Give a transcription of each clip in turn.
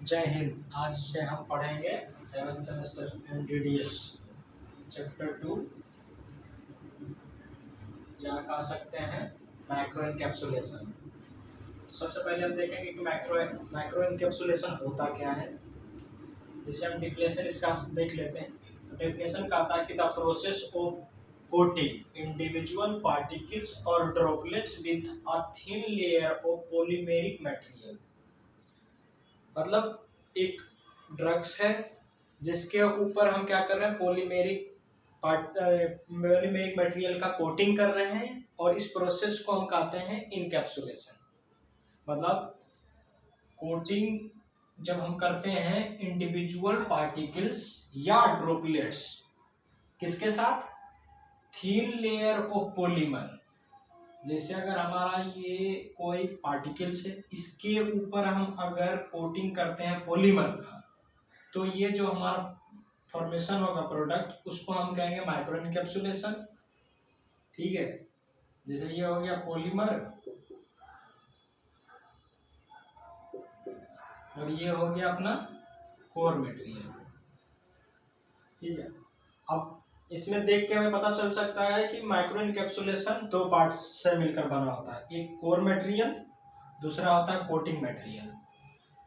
जय हिंद। आज से हम पढ़ेंगे 7th सेमेस्टर MDDS चैप्टर 2 या कह सकते हैं माइक्रो एनकैप्सुलेशन। सबसे पहले हम देखेंगे कि माइक्रो एनकैप्सुलेशन होता क्या है। जिसे हम डिफिनेशन इसका देख लेते हैं। तो डिफिनेशन कहता है कि the process of coating individual particles और droplets with a thin layer of polymeric material. मतलब एक ड्रग्स है जिसके ऊपर हम क्या कर रहे हैं, पॉलीमेरिक मटेरियल का कोटिंग कर रहे हैं और इस प्रोसेस को हम कहते हैं इनकैप्सुलेशन। मतलब कोटिंग जब हम करते हैं इंडिविजुअल पार्टिकल्स या ड्रॉपलेट्स किसके साथ, थिन लेयर ऑफ पॉलीमर। जैसे अगर हमारा ये कोई पार्टिकल्स है, इसके ऊपर हम अगर कोटिंग करते हैं पॉलीमर का, तो ये जो हमारा फॉर्मेशन होगा प्रोडक्ट, उसको हम कहेंगे माइक्रो एनकैप्सुलेशन। ठीक है, जैसे ये हो गया पॉलीमर और ये हो गया अपना कोर मटेरियल। ठीक है, अब इसमें देख के हमें पता चल सकता है कि माइक्रो एनकैप्सुलेशन दो पार्ट्स से मिलकर बना होता है, एक कोर मटेरियल, दूसरा होता है कोटिंग मटेरियल।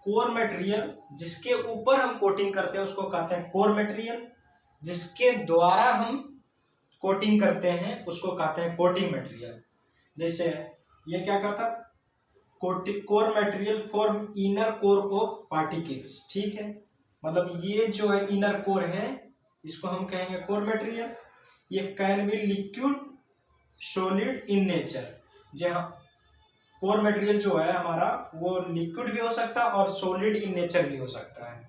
कोर मटेरियल जिसके ऊपर हम कोटिंग करते हैं उसको कहते हैं कोर मटेरियल, जिसके द्वारा हम कोटिंग करते हैं उसको कहते हैं कोटिंग मटेरियल। जैसे ये क्या करता है, core material form inner core of particles. ठीक है, मतलब ये जो है इनर कोर है, इसको हम कहेंगे कोर मटेरियल। ये can be liquid solid in nature. जहाँ कोर मटेरियल जो है हमारा वो लिक्विड भी हो सकता है और सॉलिड इन नेचर भी हो सकता है।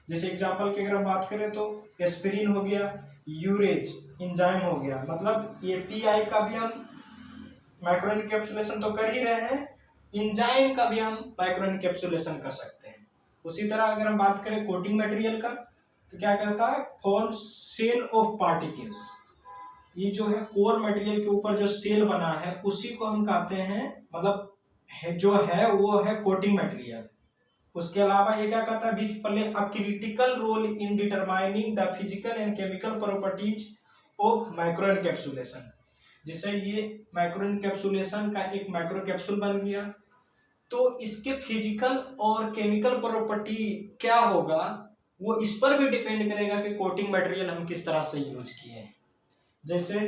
जैसे एग्जांपल की अगर हम बात करें तो एस्पिरिन हो गया, यूरेज एंजाइम हो गया। मतलब एपीआई का भी हम माइक्रो एनकैप्सुलेशन तो कर ही रहे हैं, एंजाइम का भी हम माइक्रो एनकैप्सुलेशन कर सकते हैं। उसी तरह अगर हम बात करें कोटिंग मटेरियल का, तो क्या कहता है, फॉर्म सेल ऑफ पार्टिकल्स। ये जो है कोर मटेरियल के ऊपर जो सेल बना है उसी को हम कहते हैं, मतलब जो है वो है कोटिंग मटेरियल। उसके अलावा ये क्या कहता है, which play a critical role in determining the physical and chemical properties of micro encapsulation. जैसे ये माइक्रो एनकैप्सुलेशन का एक माइक्रो कैप्सूल बन गया, तो इसके फिजिकल और केमिकल प्रॉपर्टी क्या होगा वो इस पर भी डिपेंड करेगा कि कोटिंग मटेरियल हम किस तरह से यूज किए हैं। जैसे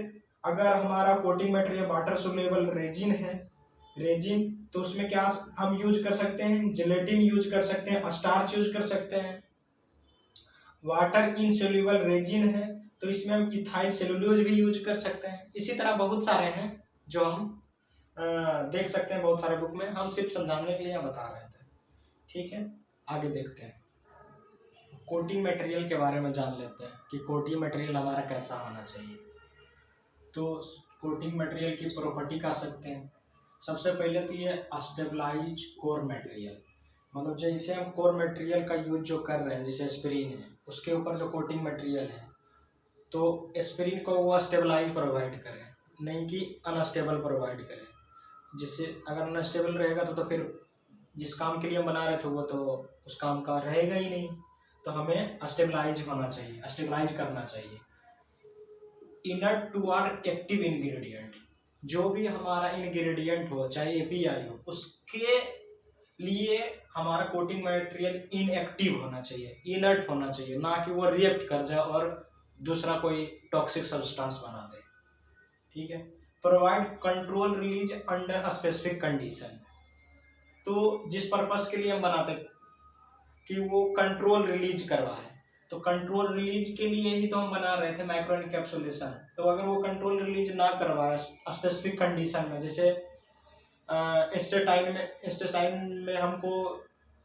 अगर हमारा coating material water soluble resin है, रेजिन, तो उसमें क्या हम यूज कर सकते हैं, जेलेटिन यूज कर सकते हैं, स्टार्च यूज कर सकते हैं। वाटर इनसोल्यूबल रेजिन है तो इसमें हम इथाइल सेलुलोज भी यूज कर सकते हैं। इसी तरह बहुत सारे हैं जो हम देख सकते हैं बहुत सारे बुक में, हम सिर्फ समझाने के लिए बता रहे थे। ठीक है, आगे देखते हैं, कोटिंग मटेरियल के बारे में जान लेते हैं कि कोटिंग मटेरियल हमारा कैसा होना चाहिए। तो कोटिंग मटेरियल की प्रॉपर्टी कह सकते हैं, सबसे पहले तो ये स्टेबलाइज कोर मटेरियल। मतलब जैसे हम कोर मटेरियल का यूज जो कर रहे हैं, जैसे एस्पिरिन है, उसके ऊपर जो कोटिंग मटेरियल है, तो एस्पिरिन को वो स्टेबलाइज प्रोवाइड करें, नहीं कि अनस्टेबल प्रोवाइड करें। जिससे अगर अनस्टेबल रहेगा तो फिर जिस काम के लिए हम बना रहे थे वो तो उस काम का रहेगा ही नहीं। तो हमें स्टेबलाइज होना चाहिए, स्टेबलाइज करना चाहिए। Inner to are active ingredient, जो भी हमारा इंग्रेडिएंट हो, चाहे एपीआई हो, उसके लिए हमारा कोटिंग मटेरियल इनएक्टिव होना चाहिए, इनर्ट होना चाहिए, ना कि वो रिएक्ट कर जाए और दूसरा कोई टॉक्सिक सब्सटेंस बना दे। ठीक है, provide control release under a specific condition. तो जिस पर्पस के लिए हम बनाते कि वो कंट्रोल रिलीज करवाए, तो कंट्रोल रिलीज के लिए ही तो हम बना रहे थे माइक्रो एनकैप्सुलेशन। तो अगर वो कंट्रोल रिलीज ना करवाए स्पेसिफिक कंडीशन में, जैसे इंस्टेटाइन में हमको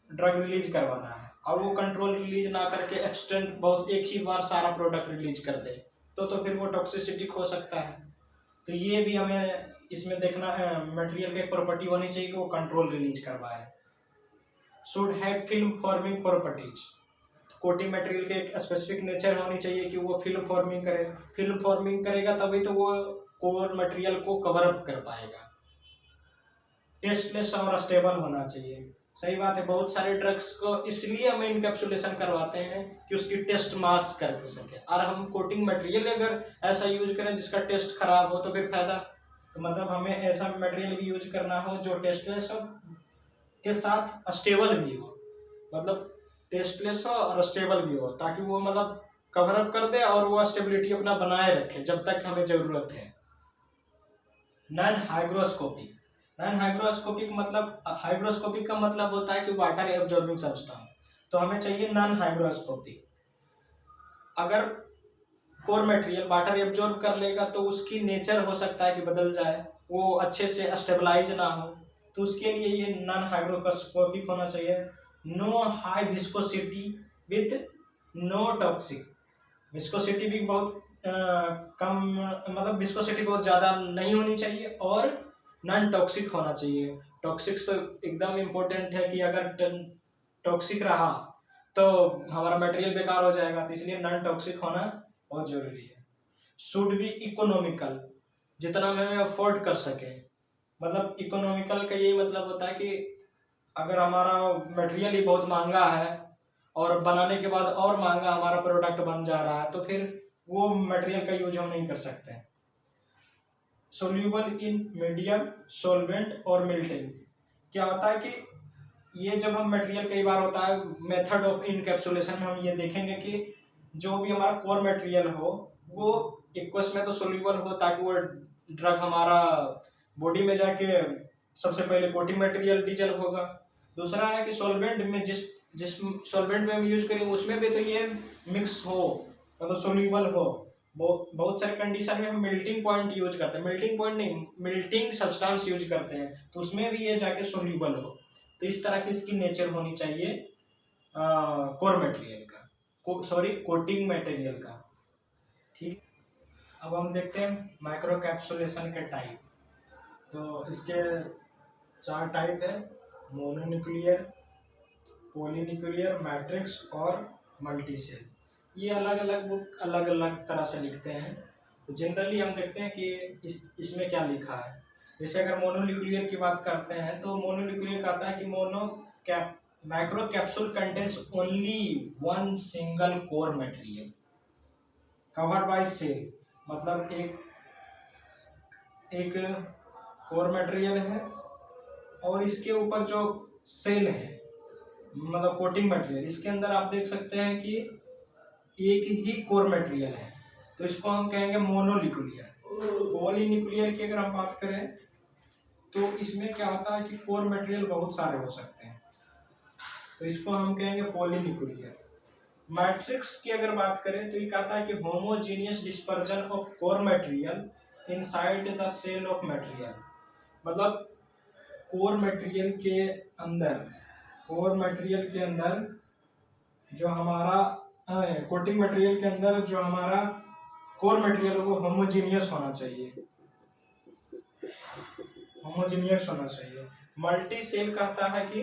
ड्रग रिलीज करवाना है और वो कंट्रोल रिलीज ना करके एक्सटेंड बहुत एक ही बार सारा प्रोडक्ट रिलीज कर दे, तो फिर वो टॉक्सिसिटी हो सकता है। तो ये भी हमें इसमें देखना है, मटेरियल की प्रॉपर्टी होनी चाहिए कि वो कंट्रोल रिलीज करवाए। Should have film forming properties, coating material के एक स्पेसिफिक नेचर होनी चाहिए कि वो फिल्म फॉर्मिंग करे। फिल्म फॉर्मिंग करेगा तभी तो वो कोर मटेरियल को कवर अप कर पाएगा। टेस्टलेस और स्टेबल होना चाहिए, सही बात है। बहुत सारे ड्रग्स को इसलिए हम इनकैप्सुलेशन करवाते हैं कि उसकी टेस्ट मार्क्स कर सके, और हम कोटिंग मटेरियल अगर ऐसा यूज करें जिसका टेस्ट खराब हो तो फिर फायदा। तो मतलब हमें ऐसा मटेरियल भी यूज करना हो जो टेस्टलेस हो के साथ स्टेबल भी हो, मतलब टेस्टलेस हो और स्टेबल भी हो, ताकि वो मतलब कवर अप कर दे और वो स्टेबिलिटी अपना बनाए रखे जब तक हमें जरूरत है। नॉन हाइग्रोस्कोपिक, नॉन हाइग्रोस्कोपिक मतलब, हाइग्रोस्कोपिक का मतलब होता है कि वाटर एब्जॉर्बिंग सब्सटेंस, तो हमें चाहिए नॉन हाइग्रोस्कोपिक। अगर कोर मटेरियल वाटर एब्जॉर्ब कर लेगा तो उसकी नेचर हो सकता है कि बदल जाए, वो अच्छे से स्टेबलाइज ना हो, तो उसके लिए ये नॉन हाइग्रोस्कोपिक होना चाहिए। No high viscosity with no toxic, viscosity भी बहुत कम, मतलब विस्कोसिटी बहुत ज़्यादा नहीं होनी चाहिए, और नॉन टॉक्सिक होना चाहिए। टॉक्सिक्स तो एकदम इम्पोर्टेंट है कि अगर टॉक्सिक रहा तो हमारा मटेरियल बेकार हो जाएगा, तो इसलिए नॉन टॉक्सिक होना बहुत जरूरी है। शुड बी इकोनॉमिकल, जितना हम अफोर्ड कर सके, मतलब इकोनॉमिकल का यही मतलब होता है कि अगर हमारा मटेरियल ही बहुत महंगा है और बनाने के बाद और महंगा हमारा प्रोडक्ट बन जा रहा है, तो फिर वो मटेरियल का यूज हम नहीं कर सकते। सोल्यूबल इन मीडियम सॉल्वेंट और मेल्टिंग, क्या होता है कि ये जब हम मटेरियल, कई बार होता है मेथड ऑफ इनकैप्सुलेशन में हम ये देखेंगे कि जो भी हमारा कोर मटेरियल हो वो एक्वस में तो सोल्यूबल हो, ताकि वो ड्रग हमारा बॉडी में जाके सबसे पहले कोटिंग मटेरियल डिजल्व होगा। दूसरा है कि सॉल्वेंट में, जिस जिस सॉल्वेंट में हम यूज करेंगे उसमें भी तो ये मिक्स हो, मतलब सोल्यूबल हो। बहुत सारे कंडीशन में हम मेल्टिंग पॉइंट यूज करते हैं, मेल्टिंग पॉइंट नहीं, मेल्टिंग सब्सटेंस यूज करते हैं, तो उसमें भी ये जाके सोल्यूबल हो। तो इस तरह की इसकी नेचर होनी चाहिए कोर मटेरियल का, सॉरी कोटिंग मटेरियल का। ठीक, अब हम देखते हैं माइक्रो कैप्सुलेशन के टाइप। तो इसके 4 टाइप है, मोनोन्यूक्लियर, पॉलीन्यूक्लियर, मैट्रिक्स और मल्टीसेल। ये अलग अलग बुक अलग अलग तरह से लिखते हैं। तो जनरली हम देखते हैं कि इसमें क्या लिखा है। जैसे अगर मोनोन्यूक्लियर की बात करते हैं तो मोनोन्यूक्लियर कहता है कि mono cap micro capsule contains only one single core material cover by shell, मतलब एक कोर मटेरियल है और इसके ऊपर जो सेल है, मतलब कोटिंग मटेरियल, इसके अंदर आप देख सकते हैं कि एक ही कोर मटेरियल है, तो इसको हम कहेंगे मोनोन्यूक्लियर। पॉलीन्यूक्लियर की अगर हम बात करें तो इसमें क्या होता है कि कोर मटेरियल बहुत सारे हो सकते हैं, तो इसको हम कहेंगे पॉलीन्यूक्लियर। मैट्रिक्स की अगर बात करें तो ये कहता है कि homogeneous dispersion of core material inside the shell of material, मतलब कोर मटेरियल के अंदर जो हमारा कोटिंग मटेरियल के अंदर जो हमारा कोर मटेरियल वो होमोजीनियस होना चाहिए, होमोजीनियस होना चाहिए। मल्टी सेल कहता है कि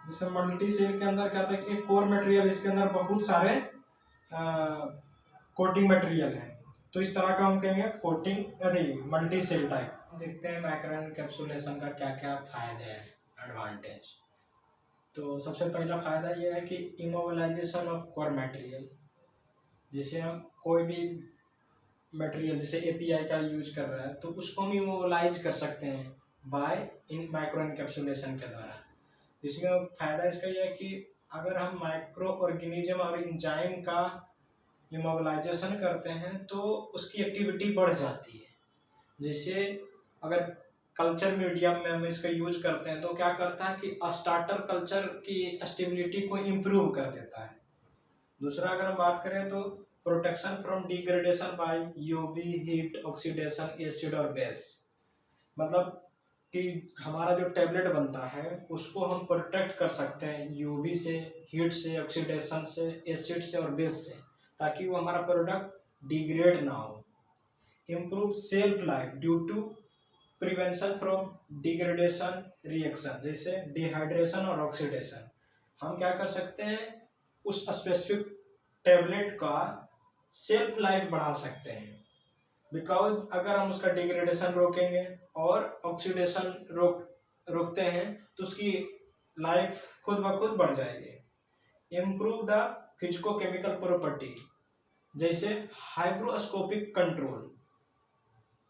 जैसे मल्टी सेल के अंदर कहता है कि एक कोर मटेरियल, इसके अंदर बहुत सारे कोटिंग मटेरियल है, तो इस तरह का हम कहेंगे कोटिंग, अरे मल्टी सेल टाइप। देखते हैं माइक्रो एनकैप्सुलेशन का क्या क्या फायदे हैं, एडवांटेज। तो सबसे पहला फायदा ये है कि इमोबिलाइजेशन ऑफ कोर मटेरियल, जैसे हम कोई भी मटेरियल जैसे एपीआई का यूज कर रहा है तो उसको हम इमोबिलाइज कर सकते हैं बाय इन माइक्रो एनकैप्सुलेशन के द्वारा। इसमें फायदा इसका यह है कि अगर हम माइक्रो ऑर्गेनिज्म और एंजाइम का इमोबिलाइजेशन करते हैं तो उसकी एक्टिविटी बढ़ जाती है। जैसे अगर कल्चर मीडियम में हम इसका यूज करते हैं तो क्या करता है कि स्टार्टर कल्चर की स्टेबिलिटी को इम्प्रूव कर देता है। दूसरा अगर हम बात करें तो protection from degradation by UV heat, oxidation, acid और बेस, मतलब कि हमारा जो टैबलेट बनता है उसको हम प्रोटेक्ट कर सकते हैं यूवी से, हीट से, ऑक्सीडेशन से, एसिड से और बेस से, ताकि वो हमारा प्रोडक्ट डिग्रेड ना हो। Improve shelf life due to prevention from degradation reaction, जैसे डिहाइड्रेशन और ऑक्सीडेशन। हम क्या कर सकते हैं, उस स्पेसिफिक टैबलेट का सेल्फ लाइफ बढ़ा सकते हैं, बिकॉज अगर हम उसका डिग्रेडेशन रोकेंगे और ऑक्सीडेशन रोकते हैं तो उसकी लाइफ खुद ब खुद बढ़ जाएगी। इम्प्रूव द फिजिको-केमिकल प्रॉपर्टी, जैसे हाइग्रोस्कोपिक कंट्रोल।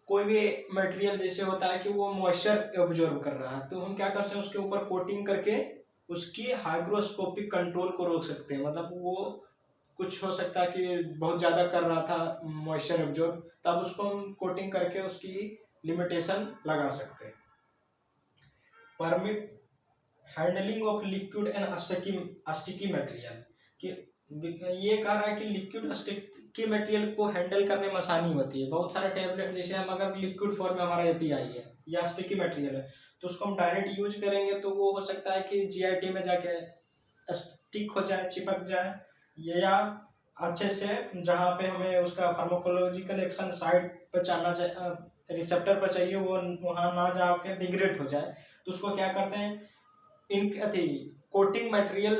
कोई भी मटेरियल जैसे होता है कि वो मॉइस्चर एब्जॉर्ब कर रहा है, तो हम क्या कर सकते हैं, उसके ऊपर कोटिंग करके उसकी हाइग्रोस्कोपिक कंट्रोल को रोक सकते हैं। मतलब वो कुछ हो सकता है कि बहुत ज़्यादा कर रहा था मॉइस्चर एब्जॉर्ब, तब उसको हम कोटिंग करके उसकी लिमिटेशन लगा सकते हैं। Permit handling of liquid and sticky material, कि ये कह रहा है कि लिक्विड स्टिकी मटेरियल को हैंडल करने में आसानी होती है। बहुत सारे टैबलेट जैसे हम अगर लिक्विड फॉर्म में हमारा एपीआई है या स्टिकी मटेरियल है, तो उसको हम डायरेक्ट यूज करेंगे तो वो हो सकता है कि जीआईटी में जाके स्टिक हो जाए, चिपक जाए, या अच्छे से जहाँ पे हमें उसका फार्माकोलॉजिकल एक्शन साइट पे जाना चाहिए, रिसेप्टर पर चाहिए, वो वहाँ ना जाके डिग्रेड हो जाए। तो उसको क्या करते हैं, कोटिंग मटेरियल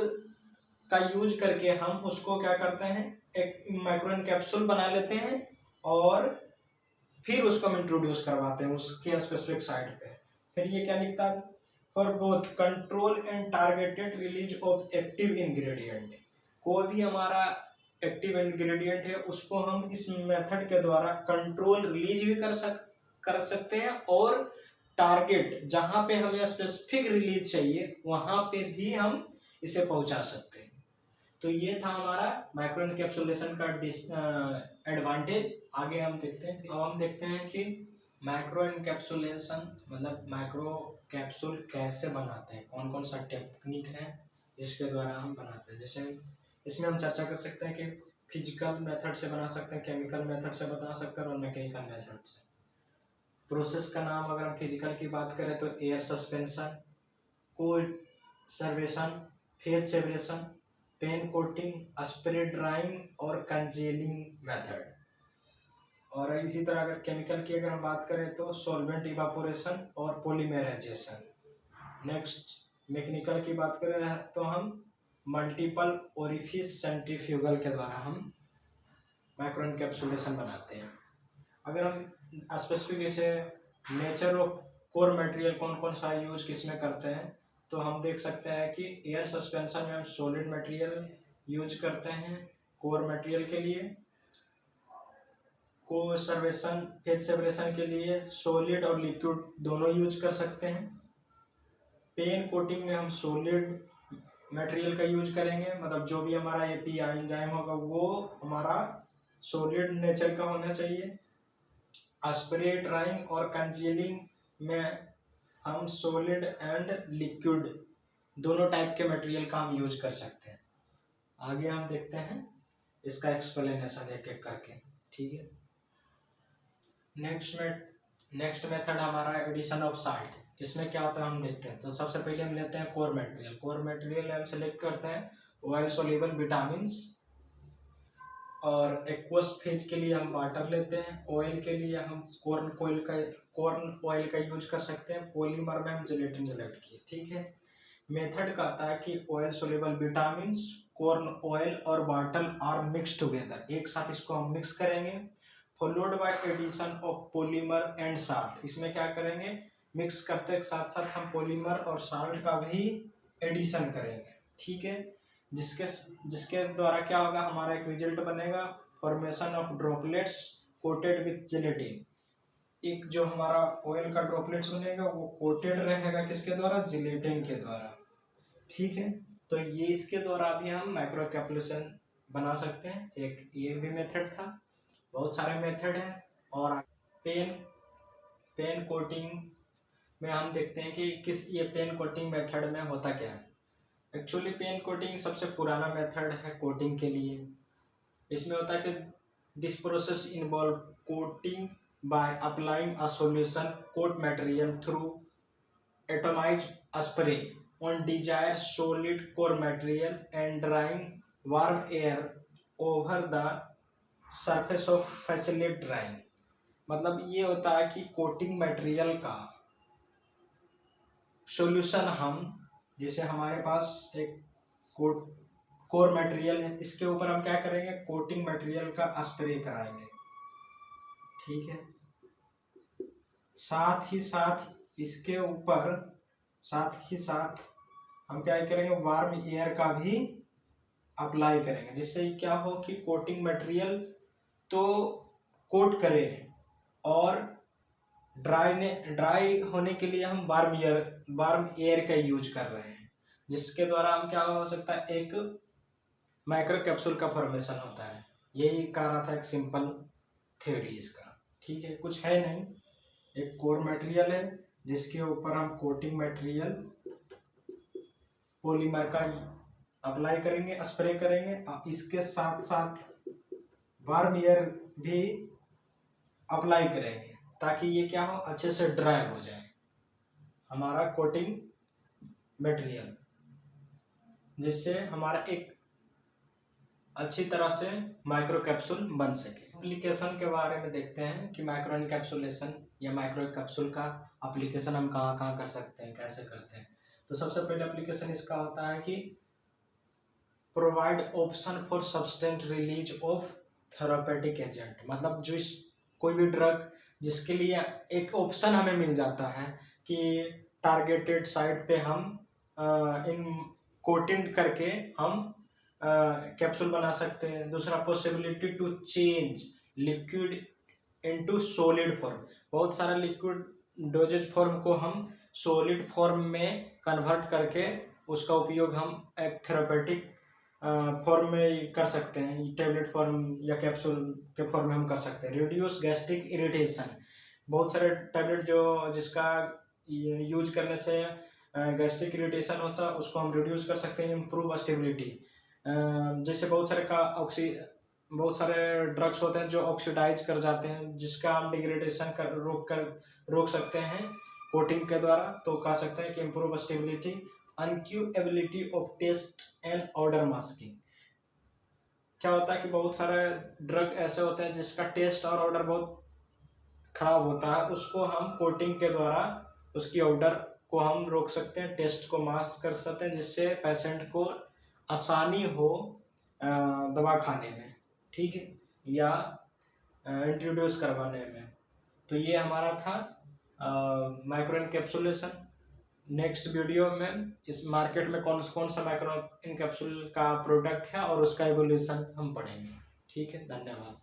का यूज करके हम उसको क्या करते हैं, एक माइक्रोन कैप्सूल बना लेते हैं और फिर उसको हम इंट्रोड्यूस करवाते हैं उसके स्पेसिफिक साइट पे। फिर ये क्या लिखता है, for both control and targeted release of active ingredient. कोई भी हमारा एक्टिव इंग्रेडिएंट है उसको हम इस मेथड के द्वारा कंट्रोल रिलीज भी कर सकते हैं, और टारगेट जहां पे हमें स्पेसिफिक रिलीज चाहिए वहां पे भी हम इसे पहुंचा सकते हैं। तो ये था हमारा माइक्रो एनकैप्सुलेशन का एडवांटेज। आगे हम देखते हैं, अब हम देखते हैं कि माइक्रो एनकैप्सुलेशन मतलब माइक्रो कैप्सूल कैसे बनाते हैं, कौन कौन सा टेक्निक है जिसके द्वारा हम बनाते हैं। जैसे इसमें हम चर्चा कर सकते हैं कि फिजिकल मेथड से बना सकते हैं, केमिकल मेथड से बना सकते हैं और मैकेनिकल मेथड से। प्रोसेस का नाम अगर हम फिजिकल की बात करें तो air suspension, coacervation, phase separation, pan coating, spray drying और कंजेलिंग मेथड। और इसी तरह अगर केमिकल की अगर हम बात करें तो सॉल्वेंट इवापोरेशन और पॉलीमराइजेशन। नेक्स्ट मैकेनिकल की बात करें तो हम मल्टीपल ओरिफिस सेंट्रीफ्यूगल के द्वारा हम माइक्रो एनकैप्सुलेशन बनाते हैं। अगर हम स्पेसिफिक जैसे नेचर ऑफ कोर मटेरियल कौन कौन सा यूज किसमें करते हैं, तो हम देख सकते हैं कि एयर सस्पेंशन में हम सॉलिड मटेरियल यूज करते हैं कोर मटेरियल के लिए, को सर्वेशन फेज सेपरेशन के लिए सॉलिड और लिक्विड दोनों यूज कर सकते हैं। पेन कोटिंग में हम सॉलिड मटेरियल का यूज करेंगे, मतलब जो भी हमारा एपीआई एंजाइम होगा वो हमारा सॉलिड नेचर का होना चाहिए। स्प्रे ड्राइंग और कंजेलिंग में हम सॉलिड एंड लिक्विड दोनों टाइप के मटेरियल का हम यूज कर सकते हैं। आगे हम देखते हैं इसका एक्सप्लेनेशन एक एक करके, ठीक है। नेक्स्ट मेथड हमारा एडिशन ऑफ साल्ट। इसमें क्या होता है हम देखते हैं। तो सबसे पहले हम लेते हैं कोर मटेरियल। कोर मटेरियल हम सेलेक्ट करते हैं ऑयल सोल्यूबल विटामिन्स, और एक्वस फेज के लिए हम वाटर लेते हैं। ऑयल के लिए हम कॉर्न ऑयल का यूज कर सकते हैं। पॉलीमर में हम जिलेटिन सेलेक्ट किए, ठीक है। मेथड कहता है कि oil soluble vitamins, corn oil और वाटर आर मिक्स टुगेदर, एक साथ इसको हम मिक्स करेंगे। Followed by addition of polymer and salt. इसमें क्या करेंगे, मिक्स करते के साथ साथ हम पॉलीमर और साल्ट का भी एडिशन करेंगे, ठीक है। जिसके द्वारा क्या होगा, हमारा एक रिजल्ट बनेगा, formation of droplets coated with gelatin. एक जो हमारा ऑयल का ड्रॉपलेट्स बनेगा वो कोटेड रहेगा किसके द्वारा, जिलेटिन के द्वारा, ठीक है। तो ये इसके द्वारा भी हम माइक्रो कैप्सुलेशन बना सकते हैं। एक ये भी मेथड था, बहुत सारे मेथड हैं। और पेन कोटिंग में हम देखते हैं कि ये पेन कोटिंग मेथड में होता क्या है। एक्चुअली पेन कोटिंग सबसे पुराना मेथड है कोटिंग के लिए। इसमें होता है कि this process involve coating by applying a solution coat material through atomize spray on desire solid core material and drying warm air over the surface of facility drying. मतलब ये होता है कि कोटिंग मटेरियल का सॉल्यूशन हम, जैसे हमारे पास एक कोर मटेरियल है, इसके ऊपर हम क्या करेंगे, कोटिंग मटेरियल का स्प्रे कराएंगे, ठीक है। साथ ही साथ हम क्या करेंगे, वार्म एयर का भी अप्लाई करेंगे, जिससे क्या हो कि कोटिंग मटेरियल तो कोट करे, और ड्राई होने के लिए हम वार्म एयर का यूज कर रहे हैं, जिसके द्वारा हम क्या हो सकता है, एक माइक्रो कैप्सूल का फॉर्मेशन होता है। यही कह रहा था, एक सिंपल थ्योरी इसका। ठीक है, कुछ है नहीं, एक कोर मटेरियल है जिसके ऊपर हम कोटिंग मटेरियल पॉलीमर का अप्लाई करेंगे, स्प्रे करेंगे, इसके साथ साथ वार्म एयर भी अप्लाई करेंगे, ताकि ये क्या हो, अच्छे से ड्राई हो जाए हमारा कोटिंग मटेरियल, जिससे हमारा एक अच्छी तरह से माइक्रो कैप्सूल बन सके। एप्लीकेशन के बारे में देखते हैं कि माइक्रो एनकैप्सुलेशन या माइक्रो कैप्सूल का एप्लीकेशन हम कहाँ कहाँ कर सकते हैं, कैसे करते हैं। तो सबसे पहले एप्लीकेशन इसका होता है कि provide option for sustained release of therapeutic agent, मतलब जो कोई भी ड्रग जिसके लिए एक ऑप्शन हमें मिल जाता है कि टारगेटेड साइट पे हम इन कोटिंग करके हम कैप्सूल बना सकते हैं। दूसरा, possibility to change liquid into solid form, बहुत सारा लिक्विड डोजेज फॉर्म को हम सॉलिड फॉर्म में कन्वर्ट करके उसका उपयोग हम एक थेरापेटिक फॉर्म में कर सकते हैं, टेबलेट फॉर्म या कैप्सूल के फॉर्म में हम कर सकते हैं। रिड्यूस गैस्ट्रिक इरिटेशन, बहुत सारे टैबलेट जो जिसका यूज करने से गैस्ट्रिक इरिटेशन होता है, उसको हम रिड्यूस कर सकते हैं। इम्प्रूव स्टेबिलिटी, जैसे बहुत सारे ड्रग्स होते हैं जो ऑक्सीडाइज कर जाते हैं, जिसका हम डिग्रेडेशन रोक सकते हैं कोटिंग के द्वारा। तो कह सकते हैं कि इम्प्रूव स्टेबिलिटी, अनक्यूएबिलिटी of taste and odour masking. क्या होता है कि बहुत सारे ड्रग ऐसे होते हैं जिसका टेस्ट और ऑर्डर बहुत खराब होता है, उसको हम कोटिंग के द्वारा उसकी ऑर्डर को हम रोक सकते हैं, टेस्ट को मास्क कर सकते हैं, जिससे पेशेंट को आसानी हो दवा खाने में, ठीक है, या इंट्रोड्यूस करवाने में। तो ये हमारा था माइक्रो एनकैप्सुलेशन। नेक्स्ट वीडियो में इस मार्केट में कौन सा माइक्रो एनकैप्सुल का प्रोडक्ट है और उसका एवोल्यूशन हम पढ़ेंगे। ठीक है, धन्यवाद।